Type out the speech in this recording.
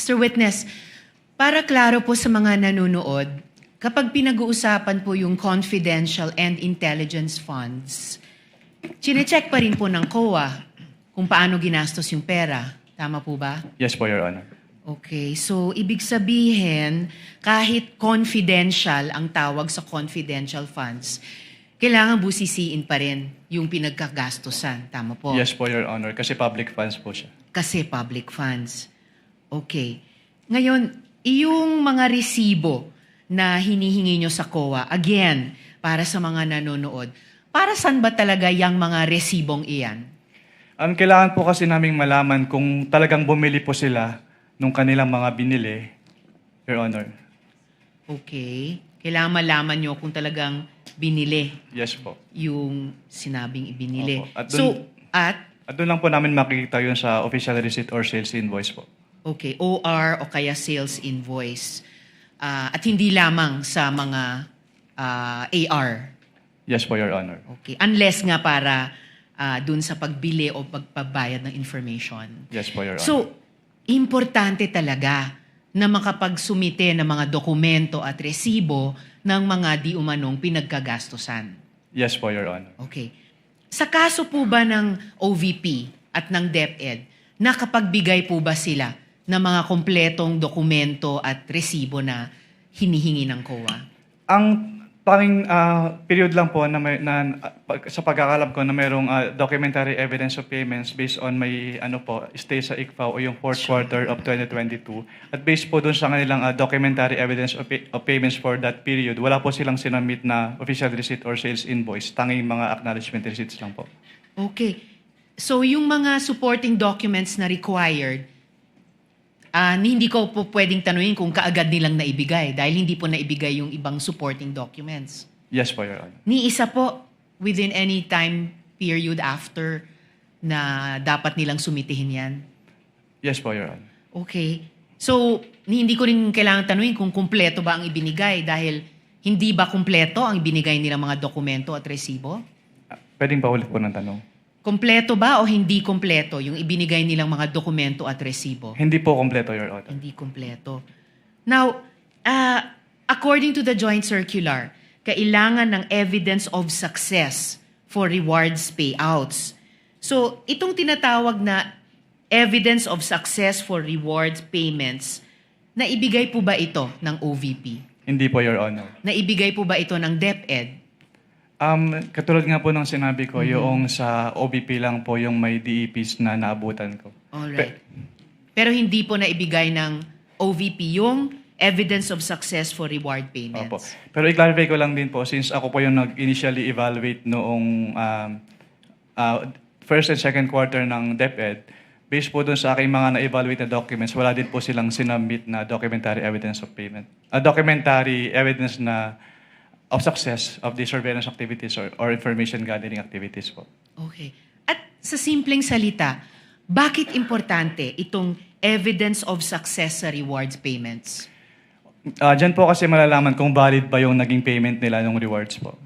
Mr. Witness, para klaro po sa mga nanonood, kapag pinag-uusapan po yung confidential and intelligence funds, chinecheck pa rin po ng COA kung paano ginastos yung pera. Tama po ba? Yes po, Your Honor. Okay, so ibig sabihin, kahit confidential ang tawag sa confidential funds, kailangan busisiin pa rin yung pinagkagastusan. Tama po? Yes po, Your Honor, kasi public funds po siya. Kasi public funds. Okay. Ngayon, yung mga resibo na hinihingi nyo sa COA, again, para sa mga nanonood, para saan ba talaga yung mga resibong iyan? Kailangan po kasi naming malaman kung talagang bumili po sila nung kanilang mga binili, Your Honor. Okay. Kailangan malaman nyo kung talagang binili Yes po. yung sinabing ibinili. Opo. At doon lang po namin makikita yun sa official receipt or sales invoice po. Okay, OR o kaya sales invoice. At hindi lamang sa mga AR. Yes po, Your Honor. Okay, unless nga para dun sa pagbili o pagpabayad ng information. Yes po, Your Honor. So, importante talaga na makapagsumite ng mga dokumento at resibo ng mga di umanong pinagkagastusan. Yes po, Your Honor. Okay. Sa kaso po ba ng OVP at ng DepEd, nakapagbigay po ba sila ng mga kompletong dokumento at resibo na hinihingi ng COA? Ang tanging period lang po na, sa pagkakalam ko na mayroong documentary evidence of payments based on may stay sa ICFAO o yung fourth quarter of 2022. At based po dun sa kanilang documentary evidence of payments for that period, wala po silang sinamit na official receipt or sales invoice. Tanging mga acknowledgement receipts lang po. Okay. So yung mga supporting documents na required, hindi ko po pwedeng tanungin kung kaagad nilang naibigay dahil hindi po naibigay yung ibang supporting documents. Yes po, Your Honor. Ni isa po within any time period after na dapat nilang sumitihin yan. Yes po, Your Honor. Okay. So, hindi ko rin kailangan tanungin kung kumpleto ba ang ibinigay dahil hindi ba kumpleto ang ibinigay nilang mga dokumento at resibo? Pwedeng pa ulit po ng tanong. Kumpleto ba o hindi kumpleto yung ibinigay nilang mga dokumento at resibo? Hindi po kompleto, Your Honor. Hindi kumpleto. Now, according to the joint circular, kailangan ng evidence of success for rewards payouts. So, itong tinatawag na evidence of success for rewards payments, naibigay po ba ito ng OVP? Hindi po, Your Honor. Naibigay po ba ito ng DepEd? Katulad nga po ng sinabi ko, yung sa OBP lang po yung may DEPs na naabutan ko. Alright. Pero hindi po naibigay ng OVP yung evidence of success for reward payments. Opo. Pero i-clarify ko lang din po, since ako po yung nag-initially evaluate noong first and second quarter ng DepEd, based po dun sa aking mga na-evaluate na documents, wala din po silang sinubmit na documentary evidence of payment. Documentary evidence na of success of the surveillance activities or information gathering activities po. Okay. At sa simpleng salita, bakit importante itong evidence of success sa rewards payments? Diyan po kasi malalaman kung valid ba yung naging payment nila ng rewards po.